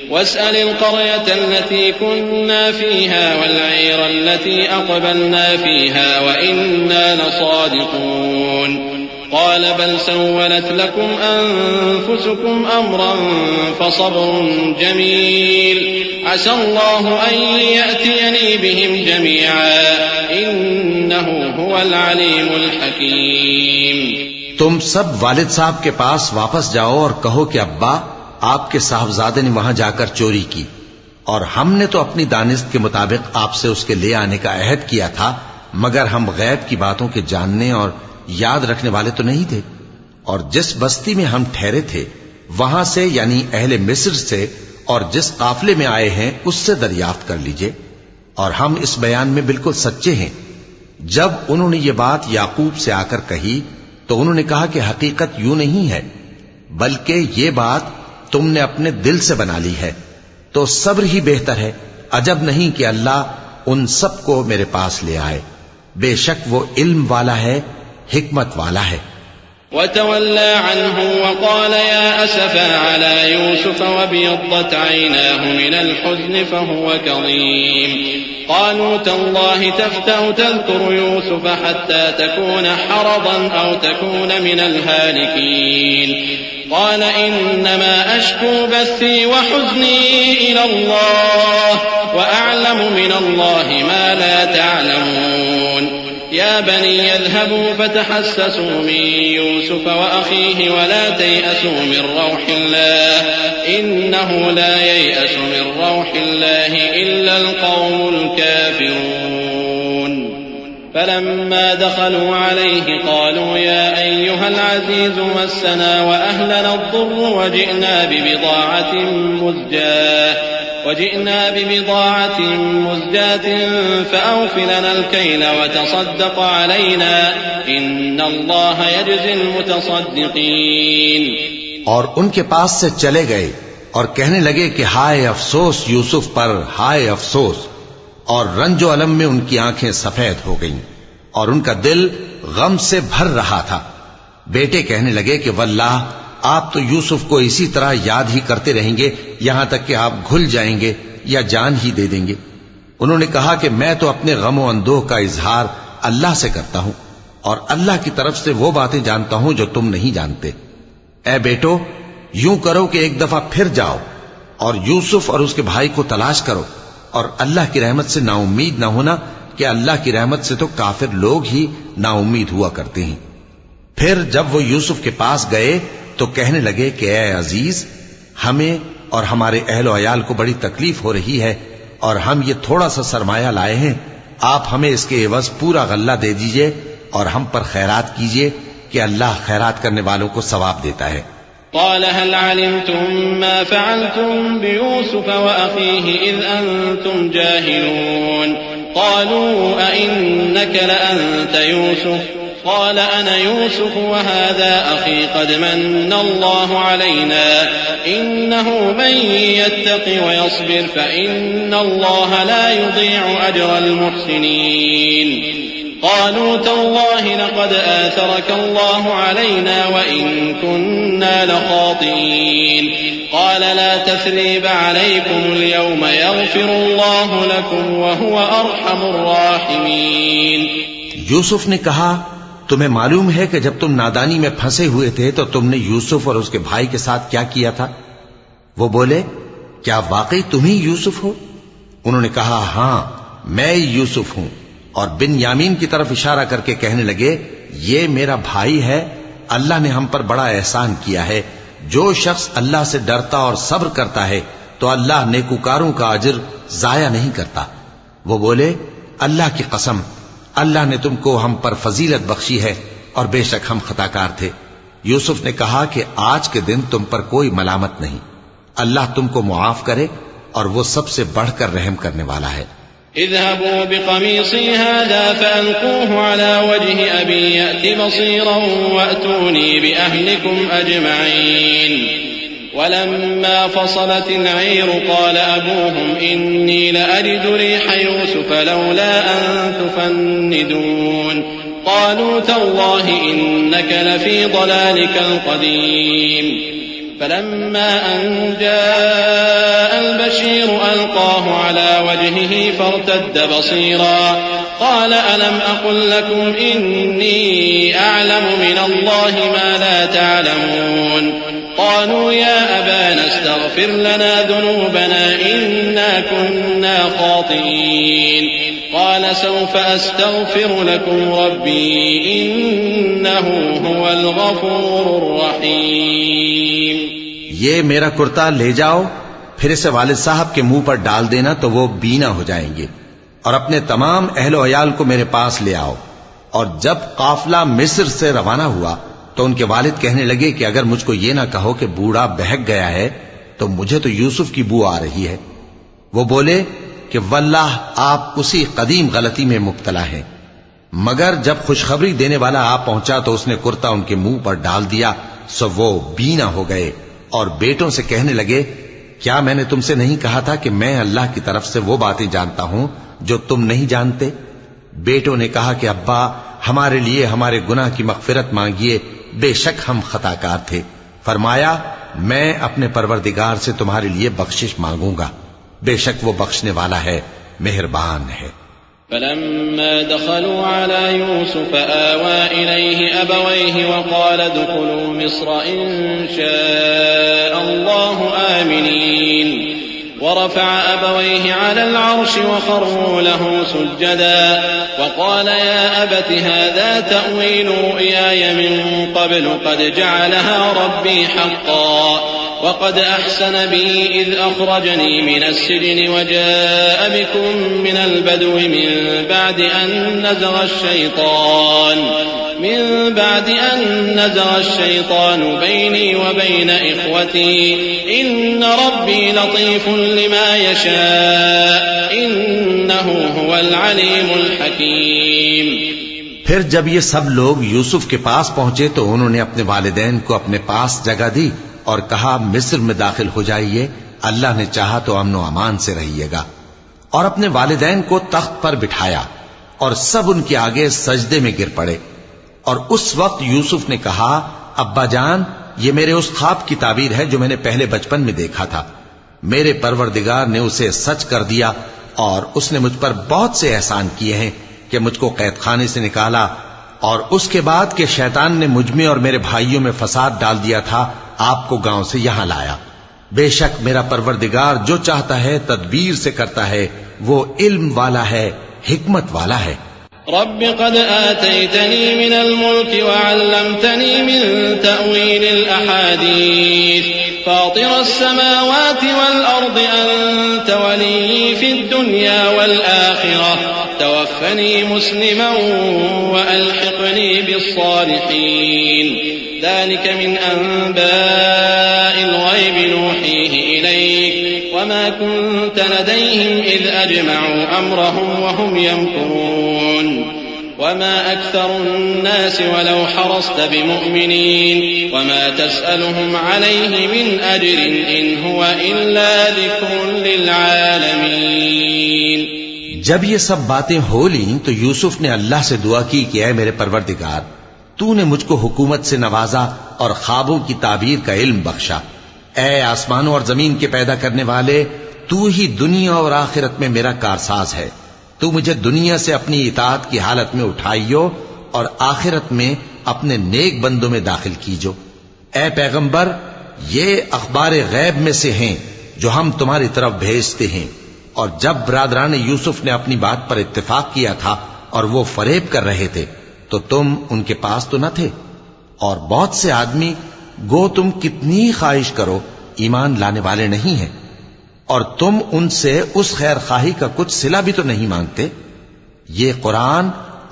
واسأل القرية التي كنا فيها والعير التي أقبلنا فيها وإنا لصادقون قال بل سولت لكم أنفسكم أمرا فصبر جميل عسى الله أن يأتيني بهم جميعا إنه هو العليم الحكيم۔
تم سب والد صاحب کے پاس واپس جاؤ اور کہو کہ ابا آپ کے صاحبزادے نے وہاں جا کر چوری کی، اور ہم نے تو اپنی دانست کے مطابق آپ سے اس کے لے آنے کا عہد کیا تھا، مگر ہم غیب کی باتوں کے جاننے اور یاد رکھنے والے تو نہیں تھے، اور جس بستی میں ہم ٹھہرے تھے وہاں سے یعنی اہل مصر سے اور جس قافلے میں آئے ہیں اس سے دریافت کر لیجئے، اور ہم اس بیان میں بالکل سچے ہیں۔ جب انہوں نے یہ بات یعقوب سے آ کر کہی تو انہوں نے کہا کہ حقیقت یوں نہیں ہے، بلکہ یہ بات تم نے اپنے دل سے بنا لی ہے، تو صبر ہی بہتر ہے، عجب نہیں کہ اللہ ان سب کو میرے پاس لے آئے، بے شک وہ علم والا ہے، حکمت والا ہے۔
وتولى عنهم وقال يا أسفا على يوسف وابيضت عيناه من الحزن فهو كظيم قالوا تالله تفتأ تذكر يوسف حتى تكون حرضا أو تكون من الهالكين قال إنما أشكو بثي وحزني إلى الله وأعلم من الله ما لا تعلمون يا بني اذهبوا فتحسسوا من يوسف وأخيه ولا تيأسوا من روح الله إنه لا ييأس من روح الله إلا القوم الكافرون فلما دخلوا عليه قالوا يا أيها العزيز مسنا وأهلنا الضر وجئنا ببضاعة مزجاة فأوف لنا الكيل وتصدق علينا إن الله يجزي المتصدقين۔
اور ان کے پاس سے چلے گئے اور کہنے لگے کہ ہائے افسوس یوسف پر، ہائے افسوس، اور رنج و الم میں ان کی آنکھیں سفید ہو گئیں اور ان کا دل غم سے بھر رہا تھا۔ بیٹے کہنے لگے کہ واللہ آپ تو یوسف کو اسی طرح یاد ہی کرتے رہیں گے یہاں تک کہ آپ گھل جائیں گے یا جان ہی دے دیں گے۔ انہوں نے کہا کہ میں تو اپنے غم و اندوہ کا اظہار اللہ سے کرتا ہوں، اور اللہ کی طرف سے وہ باتیں جانتا ہوں جو تم نہیں جانتے۔ اے بیٹو یوں کرو کہ ایک دفعہ پھر جاؤ اور یوسف اور اس کے بھائی کو تلاش کرو، اور اللہ کی رحمت سے نا امید نہ ہونا کہ اللہ کی رحمت سے تو کافر لوگ ہی نا امید ہوا کرتے ہیں۔ پھر جب وہ یوسف کے پاس گئے تو کہنے لگے کہ اے عزیز، ہمیں اور ہمارے اہل و عیال کو بڑی تکلیف ہو رہی ہے، اور ہم یہ تھوڑا سا سرمایہ لائے ہیں، آپ ہمیں اس کے عوض پورا غلہ دے دیجئے اور ہم پر خیرات کیجئے کہ اللہ خیرات کرنے والوں کو ثواب دیتا ہے۔
قال هل علمتم ما فعلتم بيوسف وأخيه إذ أنتم جاهلون قالوا أئنك لأنت يوسف قال أنا يوسف وهذا أخي قد من الله علينا إنه من يتق ويصبر فإن الله لا يضيع أجر المحسنين قالوا تالله لقد آثرك الله علينا وإن كنا لخاطئين قال لا تثريب عليكم اليوم يغفر الله لكم وهو أرحم الراحمين۔
یوسف نے کہا تمہیں معلوم ہے کہ جب تم نادانی میں پھنسے ہوئے تھے تو تم نے یوسف اور اس کے بھائی کے ساتھ کیا کیا تھا؟ وہ بولے کیا واقعی تم ہی یوسف ہو؟ انہوں نے کہا ہاں میں یوسف ہوں، اور بن یامین کی طرف اشارہ کر کے کہنے لگے یہ میرا بھائی ہے، اللہ نے ہم پر بڑا احسان کیا ہے۔ جو شخص اللہ سے ڈرتا اور صبر کرتا ہے تو اللہ نیکوکاروں کا اجر ضائع نہیں کرتا۔ وہ بولے اللہ کی قسم اللہ نے تم کو ہم پر فضیلت بخشی ہے اور بے شک ہم خطا کار تھے۔ یوسف نے کہا کہ آج کے دن تم پر کوئی ملامت نہیں، اللہ تم کو معاف کرے اور وہ سب سے بڑھ کر رحم کرنے والا ہے۔
اذهبوا بقميصي هذا فألقوه على وجه أبي يأت بصيرا وأتوني بأهلكم أجمعين. ولما فصلت العير قال أبوهم إني لأجد ريح يوسف لولا أن تفندون. قالوا تالله إنك لفي ضلالك القديم. فلما أن جاء البشير ألقاه على وجهه فارتد بصيرا قال ألم أقل لكم إني أعلم من الله ما لا تعلمون. قالوا يا أبانا استغفر لنا ذنوبنا إنا كنا خاطئين. قال سوف أستغفر لكم ربي إنه هو الغفور الرحيم.
یہ میرا کرتا لے جاؤ، پھر اسے والد صاحب کے منہ پر ڈال دینا تو وہ بینا ہو جائیں گے، اور اپنے تمام اہل و عیال کو میرے پاس لے آؤ. اور جب قافلہ مصر سے روانہ ہوا تو ان کے والد کہنے لگے کہ اگر مجھ کو یہ نہ کہو کہ بوڑھا بہک گیا ہے تو مجھے تو یوسف کی بو آ رہی ہے. وہ بولے کہ واللہ آپ اسی قدیم غلطی میں مبتلا ہیں. مگر جب خوشخبری دینے والا آ پہنچا تو اس نے کرتا ان کے منہ پر ڈال دیا، سو وہ بینا ہو گئے اور بیٹوں سے کہنے لگے کیا میں نے تم سے نہیں کہا تھا کہ میں اللہ کی طرف سے وہ باتیں جانتا ہوں جو تم نہیں جانتے؟ بیٹوں نے کہا کہ ابا ہمارے لیے ہمارے گناہ کی مغفرت مانگیے، بے شک ہم خطا کار تھے. فرمایا میں اپنے پروردگار سے تمہارے لیے بخشش مانگوں گا، بے شک وہ بخشنے والا ہے، مہربان ہے.
فلما دخلوا على يوسف آوى إليه أبويه وقال ادخلوا مصر إن شاء الله آمنين. ورفع أبويه على العرش وخروا له سجدا وقال يا أبت هذا تأويل رؤياي من قبل قد جعلها ربي حقا وقد أحسن بي إذ أخرجني من السجن وجاء بكم من البدو من بعد أن نزغ الشيطان بيني وبين إخوتي إن ربي لطيف لما يشاء إنه هو العليم الحكيم.
پھر جب یہ سب لوگ یوسف کے پاس پہنچے تو انہوں نے اپنے والدین کو اپنے پاس جگہ دی اور کہا مصر میں داخل ہو جائیے، اللہ نے چاہا تو امن و امان سے رہیے گا. اور اپنے والدین کو تخت پر بٹھایا اور سب ان کے آگے سجدے میں گر پڑے. اور اس وقت یوسف نے کہا ابا جان یہ میرے اس خواب کی تعبیر ہے جو میں نے پہلے بچپن میں دیکھا تھا. میرے پروردگار نے اسے سچ کر دیا اور اس نے مجھ پر بہت سے احسان کیے ہیں کہ مجھ کو قید خانے سے نکالا، اور اس کے بعد کہ شیطان نے مجھ میں اور میرے بھائیوں میں فساد ڈال دیا تھا آپ کو گاؤں سے یہاں لایا. بے شک میرا پروردگار جو چاہتا ہے تدبیر سے کرتا ہے، وہ علم والا ہے، حکمت والا ہے.
رب قد آتيتني من الملك وعلمتني من تأويل الأحاديث فاطر السماوات والأرض أنت ولي في الدنيا والآخرة توفني مسلما وألحقني بالصالحين. ذلك من أنباء الغيب نوحيه إليك وما كنت لديهم إذ أجمعوا أمرهم وهم يمكرون. وما أكثر الناس ولو حرصت بمؤمنين وما تسألهم عليه من أجر إن هو إلا ذكر للعالمين.
جب یہ سب باتیں ہو لیں تو یوسف نے اللہ سے دعا کی کہ اے میرے پروردگار تو نے مجھ کو حکومت سے نوازا اور خوابوں کی تعبیر کا علم بخشا. اے آسمانوں اور زمین کے پیدا کرنے والے، تو ہی دنیا اور آخرت میں میرا کارساز ہے. تو مجھے دنیا سے اپنی اطاعت کی حالت میں اٹھائیو اور آخرت میں اپنے نیک بندوں میں داخل کیجو. اے پیغمبر یہ اخبار غیب میں سے ہیں جو ہم تمہاری طرف بھیجتے ہیں. اور جب برادران یوسف نے اپنی بات پر اتفاق کیا تھا اور وہ فریب کر رہے تھے تو تم ان کے پاس تو نہ تھے، اور بہت سے آدمی گو تم کتنی خواہش کرو ایمان لانے والے نہیں ہیں، اور تم ان سے اس خیر خواہی کا کچھ صلہ بھی تو نہیں مانگتے. یہ قرآن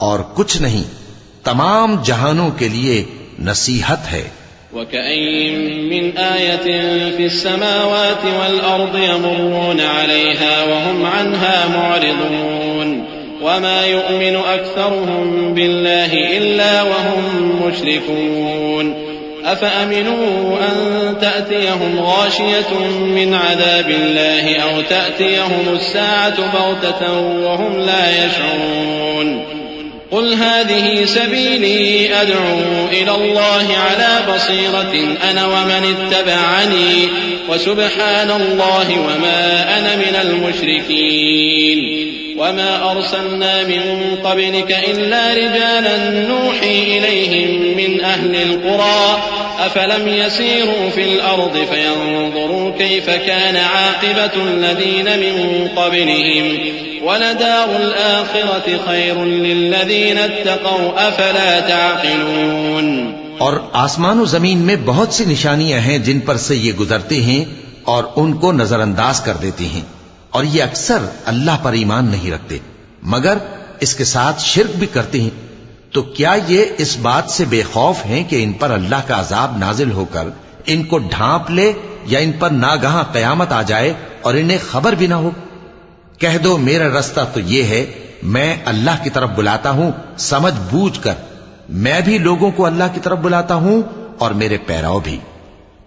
اور کچھ نہیں تمام جہانوں کے لیے نصیحت ہے.
وكأين من آية في السماوات والأرض يمرون عليها وهم عنها معرضون وما يؤمن أكثرهم بالله إلا وهم مشركون أفأمنوا أن تأتيهم غاشية من عذاب الله أو تأتيهم الساعة بغتة وهم لا يشعرون قل هذه سبيلي أدعو إلى الله على بصيرة أنا ومن اتبعني وسبحان الله وما أنا من المشركين وما أرسلنا من قبلك إلا رجالا نوحي إليهم من أهل القرى أفلم يسيروا في الأرض فينظروا كيف كان عاقبة الذين من قبلهم ولدار الآخرة خير للذين اتقوا أفلا تعقلون.
اور آسمان و زمین میں بہت سی نشانیاں ہیں جن پر سے یہ گزرتے ہیں اور ان کو نظر انداز کر دیتے ہیں، اور یہ اکثر اللہ پر ایمان نہیں رکھتے مگر اس کے ساتھ شرک بھی کرتے ہیں. تو کیا یہ اس بات سے بے خوف ہیں کہ ان پر اللہ کا عذاب نازل ہو کر ان کو ڈھانپ لے یا ان پر ناگہاں قیامت آ جائے اور انہیں خبر بھی نہ ہو؟ کہہ دو میرا رستہ تو یہ ہے، میں اللہ کی طرف بلاتا ہوں سمجھ بوجھ کر، میں بھی لوگوں کو اللہ کی طرف بلاتا ہوں اور میرے پیرو بھی،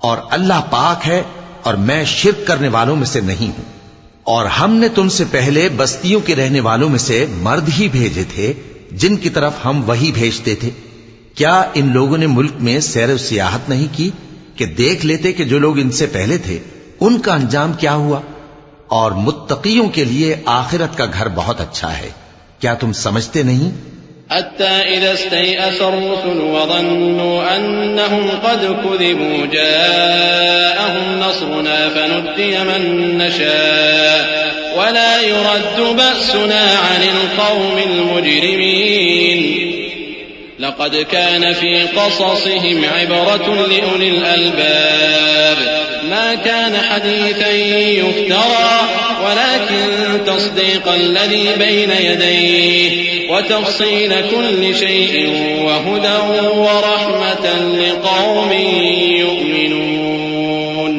اور اللہ پاک ہے اور میں شرک کرنے والوں میں سے نہیں ہوں. اور ہم نے تم سے پہلے بستیوں کے رہنے والوں میں سے مرد ہی بھیجے تھے جن کی طرف ہم وہی بھیجتے تھے. کیا ان لوگوں نے ملک میں سیر و سیاحت نہیں کی کہ دیکھ لیتے کہ جو لوگ ان سے پہلے تھے ان کا انجام کیا ہوا؟ اور متقیوں کے لیے آخرت کا گھر بہت اچھا ہے. کیا تم سمجھتے نہیں؟
حتى إذا استيأس الرسل وظنوا أنهم قد كذبوا جاءهم نصرنا فنجي من نشاء ولا يرد بأسنا عن القوم المجرمين لقد كان في قصصهم عبرة لأولي الألباب ما كان حديثا يفترى ولكن تصديق الذي بين يديه وتفصيل كل شيء وهدى ورحمة لقوم يؤمنون.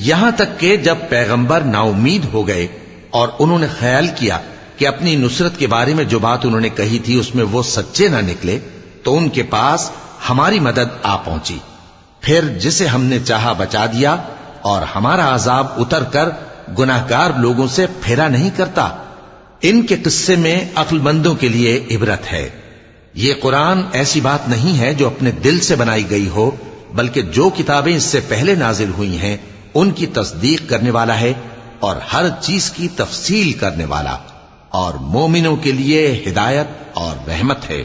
یہاں تک کہ جب پیغمبر نا امید ہو گئے اور انہوں نے خیال کیا کہ اپنی نصرت کے بارے میں جو بات انہوں نے کہی تھی اس میں وہ سچے نہ نکلے تو ان کے پاس ہماری مدد آ پہنچی. پھر جسے ہم نے چاہا بچا دیا اور ہمارا عذاب اتر کر گناہگار لوگوں سے پھیرا نہیں کرتا. ان کے قصے میں عقل مندوں کے لیے عبرت ہے. یہ قرآن ایسی بات نہیں ہے جو اپنے دل سے بنائی گئی ہو، بلکہ جو کتابیں اس سے پہلے نازل ہوئی ہیں ان کی تصدیق کرنے والا ہے اور ہر چیز کی تفصیل کرنے والا، اور مومنوں کے لیے ہدایت اور رحمت ہے.